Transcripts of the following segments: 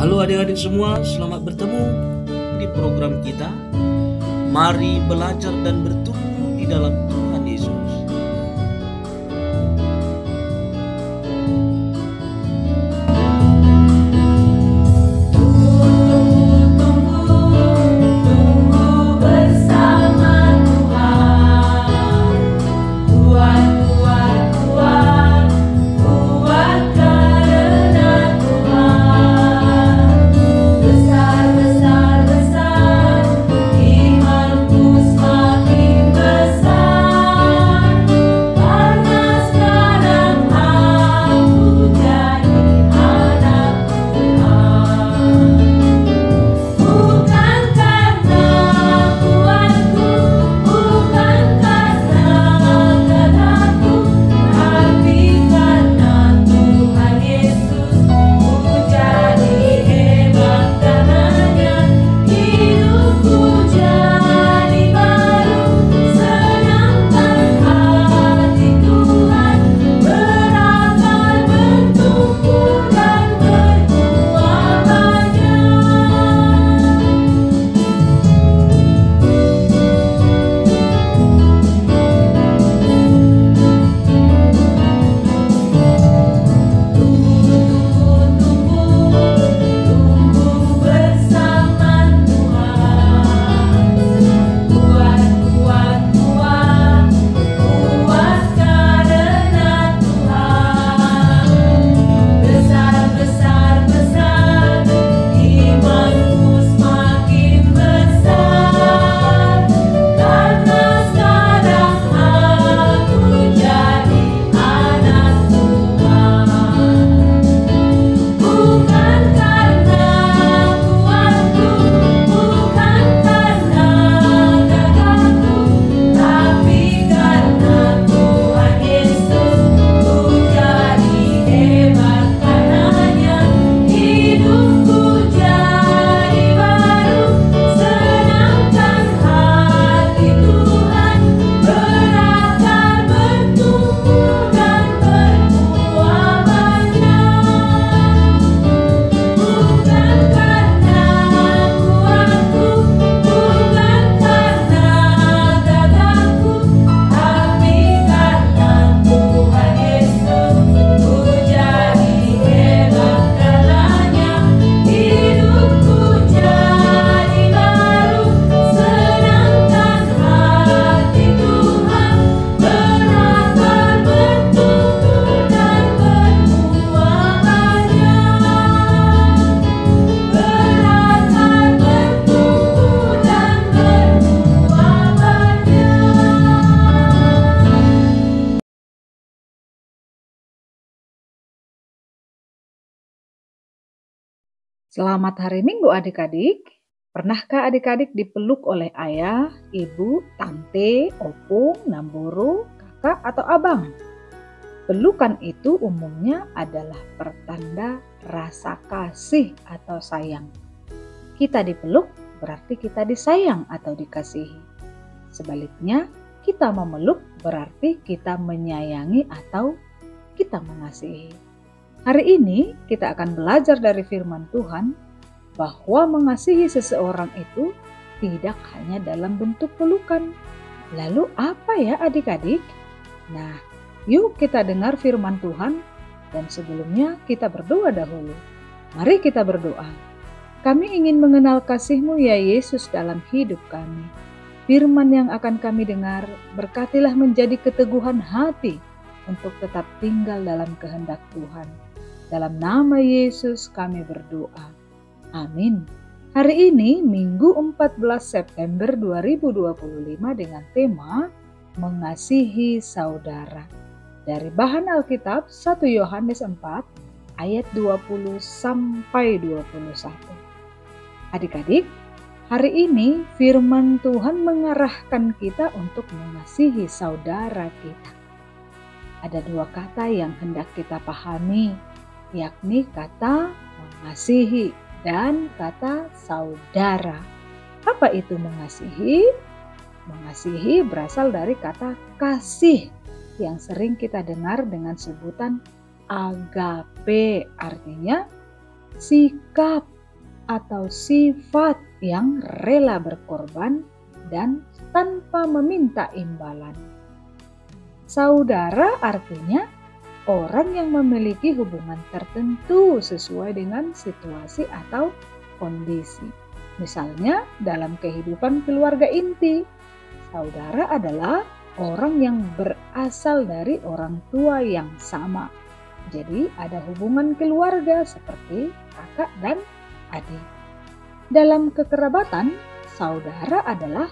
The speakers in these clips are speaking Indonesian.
Halo adik-adik semua, selamat bertemu di program kita. Mari belajar dan bertumbuh di dalam Tuhan Yesus. Selamat hari Minggu adik-adik. Pernahkah adik-adik dipeluk oleh ayah, ibu, tante, opung, namburu, kakak, atau abang? Pelukan itu umumnya adalah pertanda rasa kasih atau sayang. Kita dipeluk berarti kita disayang atau dikasihi. Sebaliknya, kita memeluk berarti kita menyayangi atau kita mengasihi. Hari ini kita akan belajar dari firman Tuhan bahwa mengasihi seseorang itu tidak hanya dalam bentuk pelukan. Lalu apa ya adik-adik? Nah, yuk kita dengar firman Tuhan dan sebelumnya kita berdoa dahulu. Mari kita berdoa. Kami ingin mengenal kasih-Mu ya Yesus dalam hidup kami. Firman yang akan kami dengar berkatilah menjadi keteguhan hati untuk tetap tinggal dalam kehendak Tuhan. Dalam nama Yesus kami berdoa. Amin. Hari ini Minggu 14 September 2025 dengan tema Mengasihi Saudara. Dari bahan Alkitab 1 Yohanes 4 ayat 20 sampai 21. Adik-adik, hari ini firman Tuhan mengarahkan kita untuk mengasihi saudara kita. Ada dua kata yang hendak kita pahami, yakni kata mengasihi dan kata saudara. Apa itu mengasihi? Mengasihi berasal dari kata kasih yang sering kita dengar dengan sebutan agape, artinya sikap atau sifat yang rela berkorban dan tanpa meminta imbalan. Saudara artinya orang yang memiliki hubungan tertentu sesuai dengan situasi atau kondisi. Misalnya dalam kehidupan keluarga inti, saudara adalah orang yang berasal dari orang tua yang sama. Jadi ada hubungan keluarga seperti kakak dan adik. Dalam kekerabatan, saudara adalah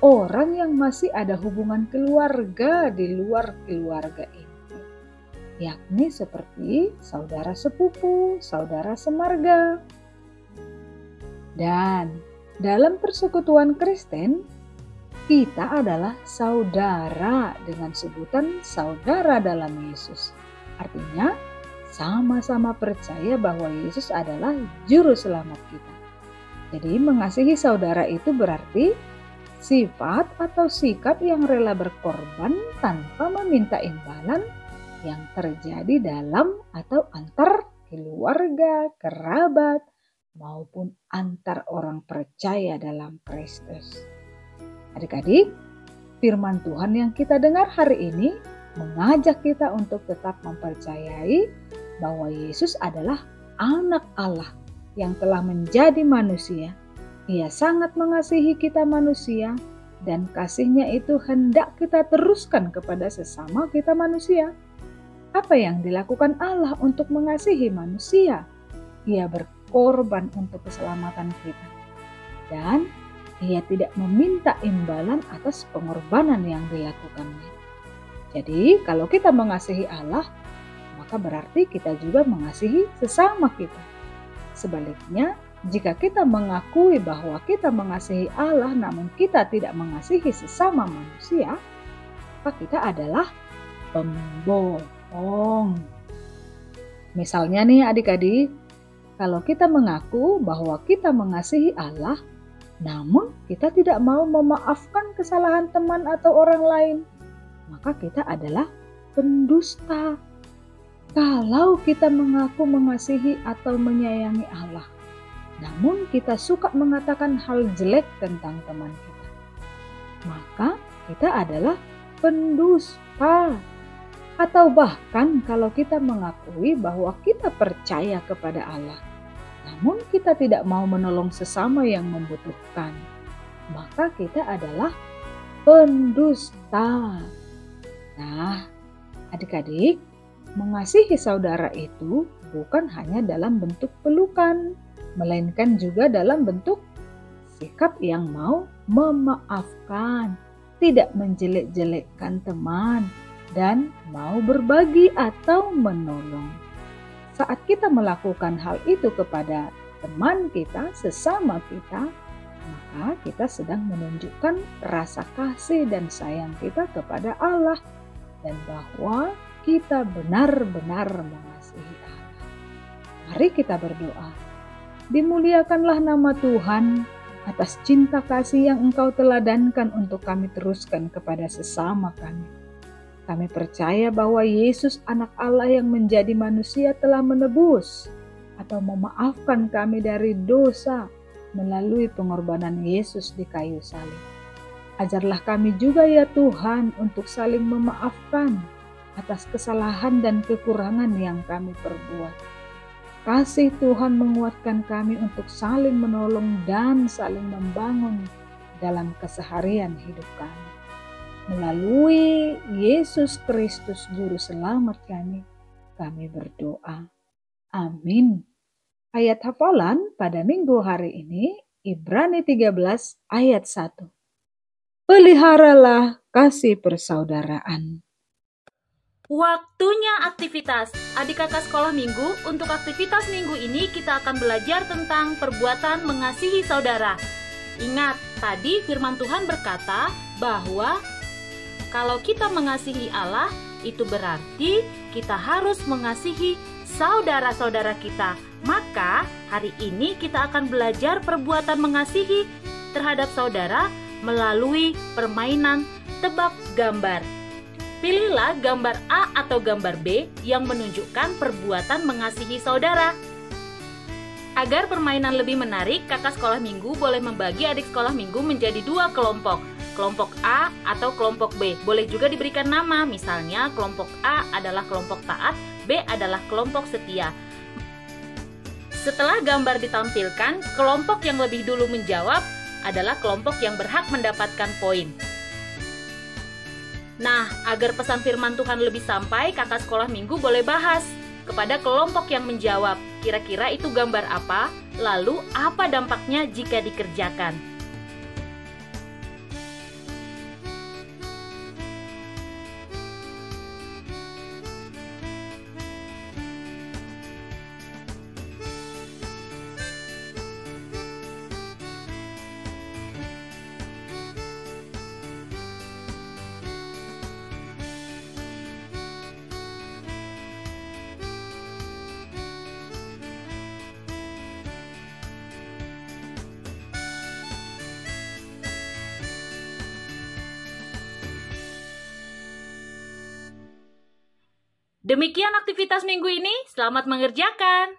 orang yang masih ada hubungan keluarga di luar keluarga inti, yakni seperti saudara sepupu, saudara semarga. Dan dalam persekutuan Kristen, kita adalah saudara dengan sebutan saudara dalam Yesus. Artinya, sama-sama percaya bahwa Yesus adalah juru selamat kita. Jadi, mengasihi saudara itu berarti sifat atau sikap yang rela berkorban tanpa meminta imbalan yang terjadi dalam atau antar keluarga, kerabat, maupun antar orang percaya dalam Kristus. Adik-adik, firman Tuhan yang kita dengar hari ini mengajak kita untuk tetap mempercayai bahwa Yesus adalah anak Allah yang telah menjadi manusia. Ia sangat mengasihi kita manusia dan kasih-Nya itu hendak kita teruskan kepada sesama kita manusia. Apa yang dilakukan Allah untuk mengasihi manusia? Ia berkorban untuk keselamatan kita. Dan Ia tidak meminta imbalan atas pengorbanan yang dilakukannya. Jadi kalau kita mengasihi Allah, maka berarti kita juga mengasihi sesama kita. Sebaliknya, jika kita mengakui bahwa kita mengasihi Allah namun kita tidak mengasihi sesama manusia, maka kita adalah pembohong. Misalnya nih adik-adik, kalau kita mengaku bahwa kita mengasihi Allah, namun kita tidak mau memaafkan kesalahan teman atau orang lain, maka kita adalah pendusta. Kalau kita mengaku mengasihi atau menyayangi Allah, namun kita suka mengatakan hal jelek tentang teman kita, maka kita adalah pendusta. Atau bahkan kalau kita mengakui bahwa kita percaya kepada Allah, namun kita tidak mau menolong sesama yang membutuhkan, maka kita adalah pendusta. Nah, adik-adik, mengasihi saudara itu bukan hanya dalam bentuk pelukan, melainkan juga dalam bentuk sikap yang mau memaafkan, tidak menjelek-jelekkan teman, dan mau berbagi atau menolong. Saat kita melakukan hal itu kepada teman kita, sesama kita, maka kita sedang menunjukkan rasa kasih dan sayang kita kepada Allah dan bahwa kita benar-benar mengasihi Allah. Mari kita berdoa. Dimuliakanlah nama Tuhan atas cinta kasih yang Engkau teladankan untuk kami teruskan kepada sesama kami. Kami percaya bahwa Yesus anak Allah yang menjadi manusia telah menebus atau memaafkan kami dari dosa melalui pengorbanan Yesus di kayu salib. Ajarlah kami juga ya Tuhan untuk saling memaafkan atas kesalahan dan kekurangan yang kami perbuat. Kasih Tuhan menguatkan kami untuk saling menolong dan saling membangun dalam keseharian hidup kami. Melalui Yesus Kristus Juru Selamat kami berdoa. Amin. Ayat hafalan pada minggu hari ini, Ibrani 13 ayat 1. Peliharalah kasih persaudaraan. Waktunya aktivitas. Adik kakak sekolah minggu, untuk aktivitas minggu ini kita akan belajar tentang perbuatan mengasihi saudara. Ingat, tadi firman Tuhan berkata bahwa kalau kita mengasihi Allah, itu berarti kita harus mengasihi saudara-saudara kita. Maka hari ini kita akan belajar perbuatan mengasihi terhadap saudara melalui permainan tebak gambar. Pilihlah gambar A atau gambar B yang menunjukkan perbuatan mengasihi saudara. Agar permainan lebih menarik, kakak sekolah minggu boleh membagi adik sekolah minggu menjadi 2 kelompok. Kelompok A atau kelompok B. Boleh juga diberikan nama, misalnya kelompok A adalah kelompok taat, B adalah kelompok setia. Setelah gambar ditampilkan, kelompok yang lebih dulu menjawab adalah kelompok yang berhak mendapatkan poin. Nah, agar pesan firman Tuhan lebih sampai, kakak sekolah minggu boleh bahas kepada kelompok yang menjawab, kira-kira itu gambar apa, lalu apa dampaknya jika dikerjakan. Demikian aktivitas minggu ini, selamat mengerjakan.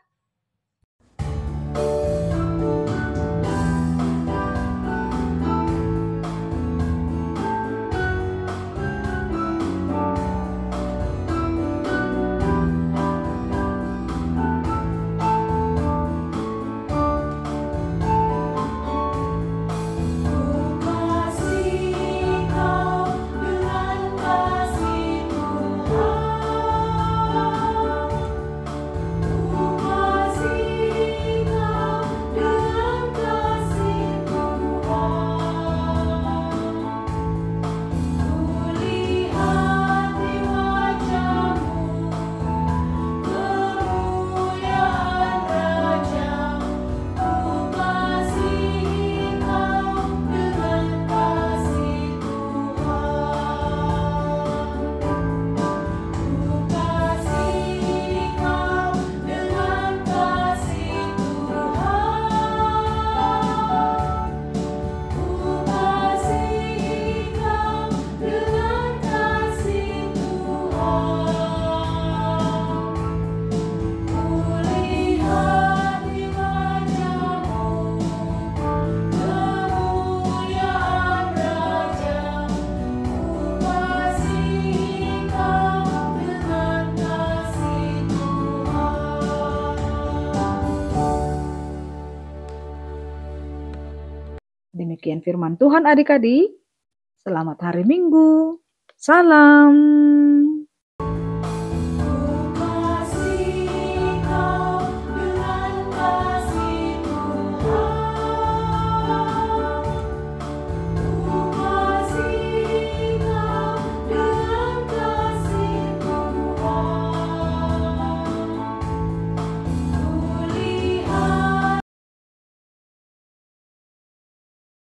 Demikian firman Tuhan adik-adik. Selamat hari Minggu. Salam.